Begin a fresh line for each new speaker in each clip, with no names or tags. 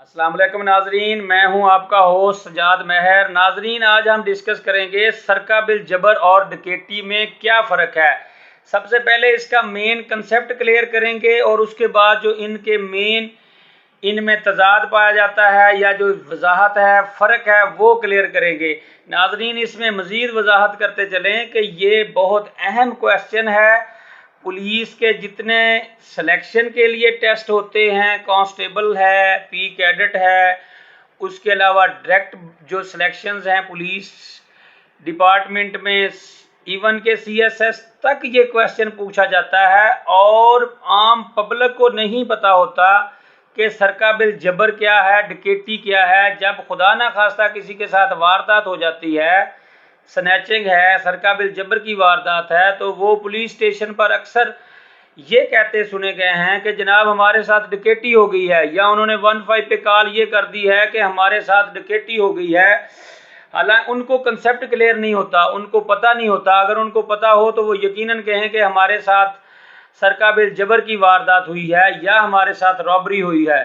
अस्सलाम वालेकुम नाजरीन, मैं हूं आपका होस्ट सजाद महर। नाजरीन, आज हम डिस्कस करेंगे सरका बिल जबर और डकैती में क्या फ़र्क है। सबसे पहले इसका मेन कंसेप्ट क्लियर करेंगे और उसके बाद जो इनमें तजाद पाया जाता है या जो वजाहत है, फ़र्क है, वो क्लियर करेंगे। नाजरीन, इसमें मज़ीद वजाहत करते चलें कि ये बहुत अहम क्वेश्चन है। पुलिस के जितने सिलेक्शन के लिए टेस्ट होते हैं, कांस्टेबल है, पी कैडेट है, उसके अलावा डायरेक्ट जो सिलेक्शंस हैं पुलिस डिपार्टमेंट में, इवन के सीएसएस तक ये क्वेश्चन पूछा जाता है और आम पब्लिक को नहीं पता होता कि सरका बिल जबर क्या है, डकैती क्या है। जब खुदा ना खास्ता किसी के साथ वारदात हो जाती है, स्नैचिंग है, सरका बिल जबर की वारदात है, तो वो पुलिस स्टेशन पर अक्सर ये कहते सुने गए हैं कि जनाब हमारे साथ डकैती हो गई है, या उन्होंने 15 पे कॉल ये कर दी है कि हमारे साथ डकैती हो गई है। हालांकि उनको कंसेप्ट क्लियर नहीं होता, उनको पता नहीं होता। अगर उनको पता हो तो वो यकीनन कहें कि हमारे साथ सरका बिल जबर की वारदात हुई है या हमारे साथ रॉबरी हुई है।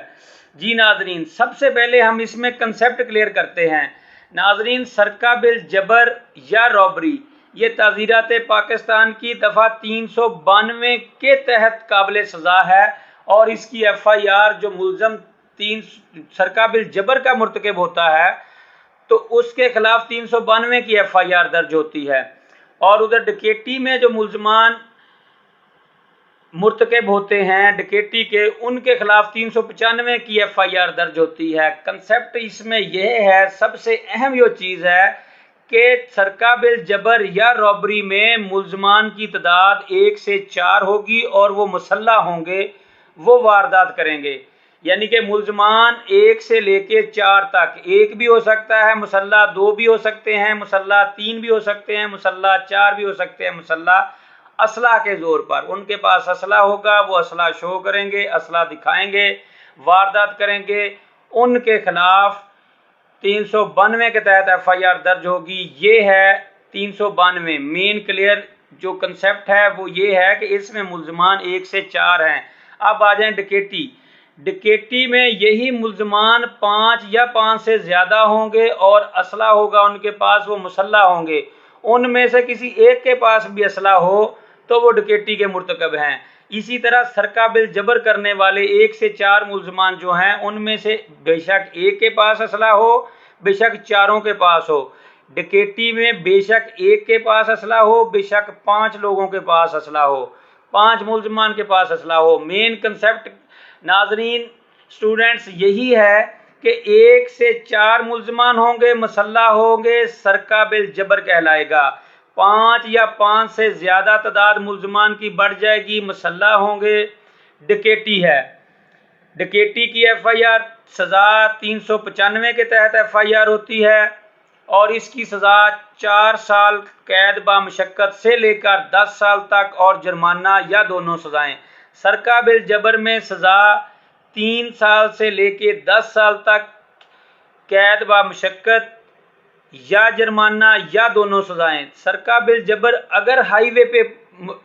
जी नाजरीन, सबसे पहले हम इसमें कंसेप्ट क्लियर करते हैं। नाजरीन, सरका बिल जबर या रॉबरी ये ताज़ीरात पाकिस्तान की दफ़ा 392 के तहत काबिल सज़ा है और इसकी FIR जो मुलज़म सरका बिल जबर का मुर्तकब होता है तो उसके खिलाफ 392 की FIR दर्ज होती है। और उधर डकैती में जो मुलजमान मुर्तकब होते हैं डकैती के, उनके खिलाफ 395 की FIR दर्ज होती है। कंसेप्ट इसमें यह है, सबसे अहम ये चीज़ है कि सरका बिल जबर या रॉबरी में मुलजमान की तादाद 1 से 4 होगी और वो मुसल्ला होंगे, वो वारदात करेंगे। यानी कि मुलजमान 1 से लेके 4 तक, 1 भी हो सकता है मुसल्ला, 2 भी हो सकते हैं मुसल्ला, 3 भी हो सकते हैं मुसल्ला, 4 भी हो सकते हैं मुसल्ला। असला के ज़ोर पर उनके पास असला होगा, वो असला शो करेंगे, असला दिखाएंगे, वारदात करेंगे। उनके खिलाफ 392 के तहत FIR दर्ज होगी। ये है 392 मेन क्लियर जो कंसेप्ट है वो ये है कि इसमें मुलजमान 1 से 4 हैं। अब आ जाएं डकैती। डकैती में यही मुलजमान 5 या 5 से ज़्यादा होंगे और असला होगा उनके पास, वो मुसल्ला होंगे। उनमें से किसी एक के पास भी असला हो तो वो डकैती के मुर्तकब हैं। इसी तरह सरका बिल जबर करने वाले 1 से 4 मुलजमान जो हैं, उनमें से बेशक एक के पास असला हो, बेशक चारों के पास हो। डकैती में बेशक एक के पास असला हो, बेशक 5 लोगों के पास असला हो, 5 मुलजमान के पास असला हो। मेन कंसेप्ट नाजरीन स्टूडेंट्स यही है कि 1 से 4 मुलजमान होंगे, मुसल्ला होंगे, सरका बिल जबर कहलाएगा। 5 या 5 से ज़्यादा तादाद मुलजमान की बढ़ जाएगी, मुसल्ला होंगे, डकैती है। डकैती की FIR सज़ा 395 के तहत FIR होती है और इसकी सज़ा 4 साल कैद बामशक्कत से लेकर 10 साल तक और जुर्माना या दोनों सज़ाएं। सरका बिल जबर में सज़ा 3 साल से लेके 10 साल तक कैद बामशक्कत या जुर्माना या दोनों सज़ाएं। सरका बिल जबर अगर हाईवे पे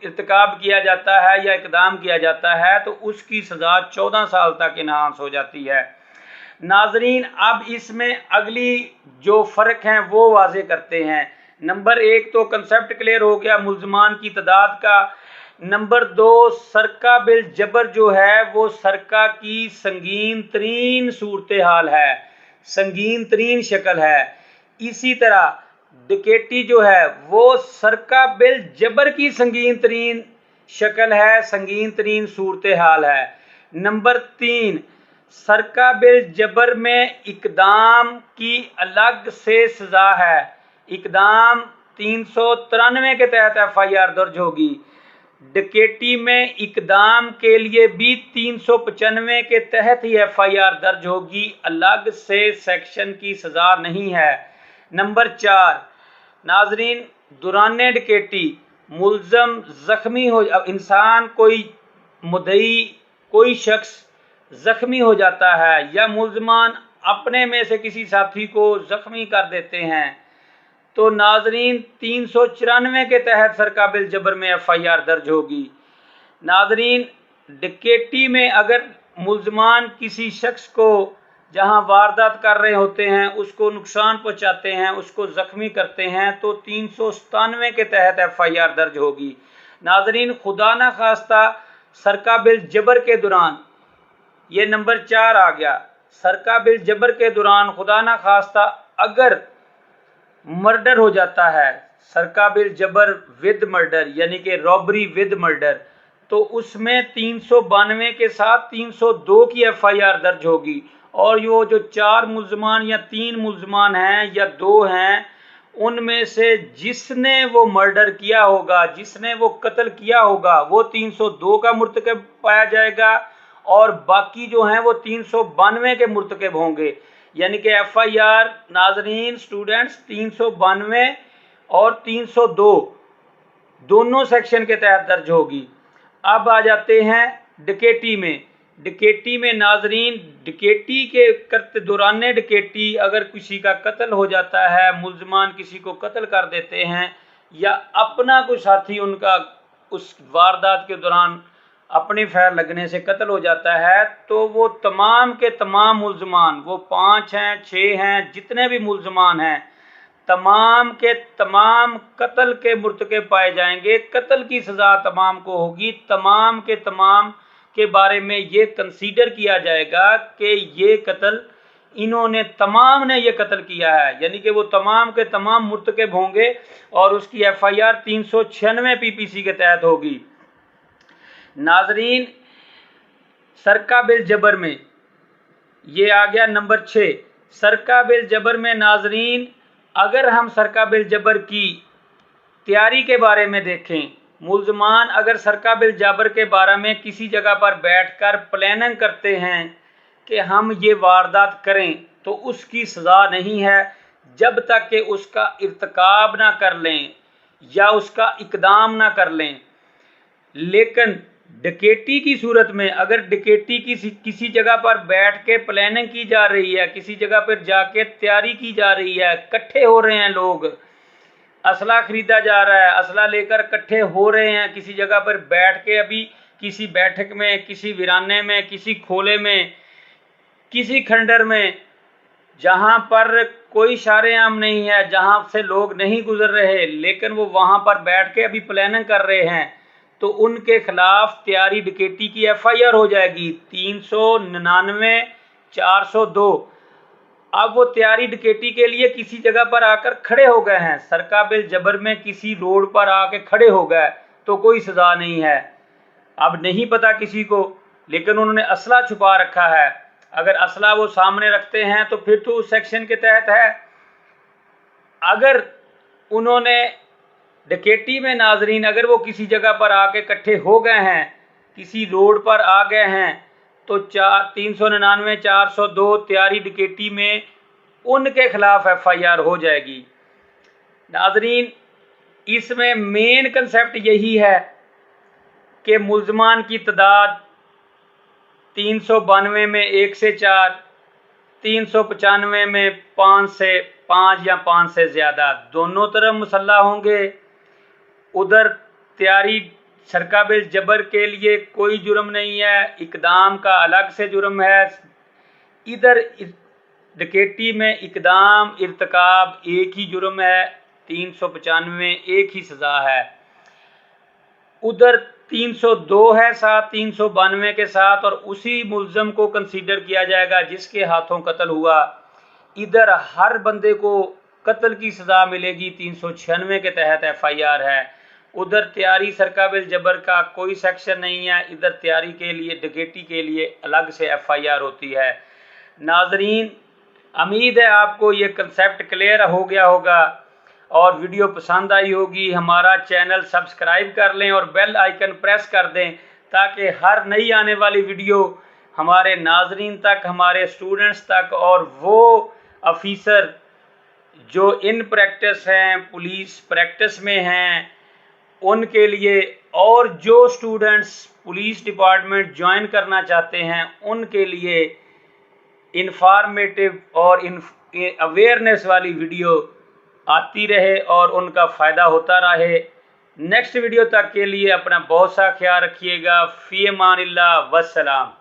इर्तिकाब किया जाता है या इकदाम किया जाता है तो उसकी सज़ा 14 साल तक इन्हांस हो जाती है। नाजरीन, अब इसमें अगली जो फ़र्क हैं वो वाज़े करते हैं। नंबर 1 तो कंसेप्ट क्लियर हो गया मुलजमान की तादाद का। नंबर 2, सरका बिल जबर जो है वो सरका की संगीन तरीन सूरत हाल है, संगीन तरीन शक्ल है। इसी तरह डकैती जो है वो सरका बिल जबर की संगीन तरीन शक्ल है, संगीन तरीन सूरत हाल है। नंबर 3, सरका बिल जबर में इकदाम की अलग से सज़ा है। इकदाम 393 के तहत FIR दर्ज होगी। डकैती में इकदाम के लिए भी 395 के तहत ही FIR दर्ज होगी, अलग से सेक्शन की सज़ा नहीं है। नंबर 4 नाजरीन, दौरान डकैती मुलजम ज़ख्मी हो, इंसान कोई मुद्दई कोई शख्स ज़ख्मी हो जाता है या मुलजमान अपने में से किसी साथी को ज़ख्मी कर देते हैं तो नाजरीन 394 के तहत सरका बिल जबर में FIR दर्ज होगी। नाजरीन, डकैती में अगर मुलजमान किसी शख्स को जहां वारदात कर रहे होते हैं, उसको नुकसान पहुंचाते हैं, उसको ज़ख्मी करते हैं, तो 397 के तहत FIR दर्ज होगी। नाजरीन, खुदा न खास्ता सरका बिल जबर के दौरान, ये नंबर 4 आ गया, सरका बिल जबर के दौरान खुदा न खास्ता अगर मर्डर हो जाता है, सरका बिल जबर विद मर्डर यानी कि रॉबरी विद मर्डर, तो उसमें 392 के साथ 302 की FIR दर्ज होगी। और जो 4 मुल्ज़मान या 3 मुल्ज़मान हैं या 2 हैं, उनमें से जिसने वो मर्डर किया होगा, जिसने वो कत्ल किया होगा, वो 302 का मुर्तकब पाया जाएगा और बाकी जो हैं वो 392 के मुर्तकब होंगे। यानी कि FIR नाजरीन स्टूडेंट्स 392 और 302 दोनों सेक्शन के तहत दर्ज होगी। अब आ जाते हैं डकैती में। डकैती में नाजरीन, डकैती के करते दौरान डकैती अगर किसी का कत्ल हो जाता है, मुल्ज़मान किसी को कत्ल कर देते हैं या अपना कोई साथी उनका उस वारदात के दौरान अपने फायर लगने से कत्ल हो जाता है, तो वो तमाम के तमाम मुल्ज़मान, वो 5 हैं 6 हैं, जितने भी मुल्ज़मान हैं, तमाम के तमाम कत्ल के मुर्तकब पाए जाएंगे। कत्ल की सज़ा तमाम को होगी। तमाम के बारे में ये कंसीडर किया जाएगा कि ये कत्ल इन्होंने तमाम ने ये कत्ल किया है, यानी कि वो तमाम के तमाम मुर्तकब होंगे और उसकी FIR 396 PPC के तहत होगी। नाजरीन, सरका बिल जबर में ये आ गया नंबर 6। सरका बिल जबर में नाजरीन, अगर हम सरका बिल जबर की तैयारी के बारे में देखें, मुल्ज़मान अगर सरका बिल जबर के बारे में किसी जगह पर बैठकर प्लानिंग करते हैं कि हम ये वारदात करें, तो उसकी सज़ा नहीं है जब तक कि उसका इर्तिकाब ना कर लें या उसका इक़दाम ना कर लें। लेकिन डकैती की सूरत में अगर डकैती किसी जगह पर बैठ के प्लानिंग की जा रही है, किसी जगह पर जाके तैयारी की जा रही है, इकट्ठे हो रहे हैं लोग, असला खरीदा जा रहा है, असला लेकर इकट्ठे हो रहे हैं किसी जगह पर बैठ के, अभी किसी बैठक में, किसी वीराने में, किसी खोले में, किसी खंडर में, जहां पर कोई शारे-आम नहीं है, जहां से लोग नहीं गुजर रहे, लेकिन वो वहां पर बैठ के अभी प्लानिंग कर रहे हैं, तो उनके खिलाफ तैयारी डकैती की FIR हो जाएगी 399 402। अब वो तैयारी डकैती के लिए किसी जगह पर आकर खड़े हो गए हैं, सरका बिल जबर में किसी रोड पर आके खड़े हो गए, तो कोई सज़ा नहीं है। अब नहीं पता किसी को, लेकिन उन्होंने असला छुपा रखा है। अगर असला वो सामने रखते हैं तो फिर तो उस सेक्शन के तहत है। अगर उन्होंने डकैती में नाजरीन, अगर वो किसी जगह पर आके इकट्ठे हो गए हैं, किसी रोड पर आ गए हैं, तो 399 402 तैयारी डकैती में उनके खिलाफ FIR हो जाएगी। नाजरीन, इसमें मेन कंसेप्ट यही है कि मुल्ज़मान की तादाद 392 में 1 से 4, 395 में 5 से 5 या 5 से ज़्यादा, दोनों तरफ मुसल्लह होंगे। उधर तैयारी सरका बिल जबर के लिए कोई जुर्म नहीं है, इक़दाम का अलग से जुर्म है। इधर डकैती में इक़दाम इर्तिकाब एक ही जुर्म है, 395 में एक ही सज़ा है। उधर 302 है साथ 392 के साथ, और उसी मुल्ज़म को कंसीडर किया जाएगा जिसके हाथों कत्ल हुआ। इधर हर बंदे को कत्ल की सज़ा मिलेगी, 396 के तहत FIR है। उधर तैयारी सरका बिल जबर का कोई सेक्शन नहीं है, इधर तैयारी के लिए, डकैती के लिए अलग से FIR होती है। नाजरीन, उम्मीद है आपको ये कंसेप्ट क्लियर हो गया होगा और वीडियो पसंद आई होगी। हमारा चैनल सब्सक्राइब कर लें और बेल आइकन प्रेस कर दें ताकि हर नई आने वाली वीडियो हमारे नाजरीन तक, हमारे स्टूडेंट्स तक, और वो ऑफिसर जो इन प्रैक्टिस हैं, पुलिस प्रैक्टिस में हैं, उनके लिए, और जो स्टूडेंट्स पुलिस डिपार्टमेंट ज्वाइन करना चाहते हैं उनके लिए इंफॉर्मेटिव और अवेयरनेस वाली वीडियो आती रहे और उनका फ़ायदा होता रहे। नेक्स्ट वीडियो तक के लिए अपना बहुत सा ख्याल रखिएगा। फ़ी अमानिल्लाह, वस्सलाम।